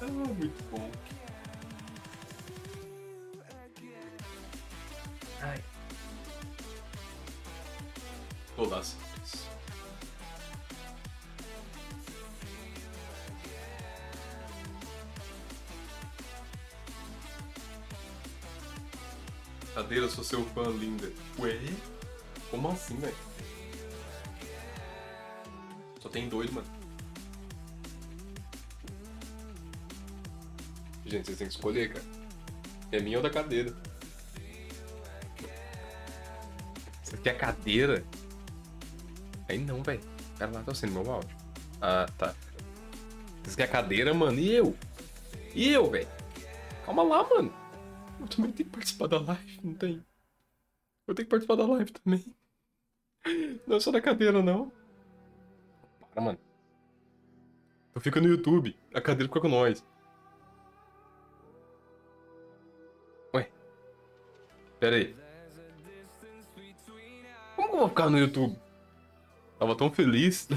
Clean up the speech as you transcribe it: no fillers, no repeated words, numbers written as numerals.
Ah, muito bom. Ai. Todas. Cadeira, sou seu fã, linda. Ué? Como assim, velho? Só tem dois, mano. Gente, vocês têm que escolher, cara. É minha ou da cadeira? Você quer a cadeira? Aí não, velho. O cara lá tá sendo meu áudio. Ah, tá. Vocês querem a cadeira, mano? E eu? E eu, velho? Calma lá, mano. Eu também tenho que participar da live, não tem? Eu tenho que participar da live também. Não é só da cadeira, não. Para, mano. Eu fico no YouTube. A cadeira fica com nós. Ué, pera aí. Como que eu vou ficar no YouTube? Tava tão feliz.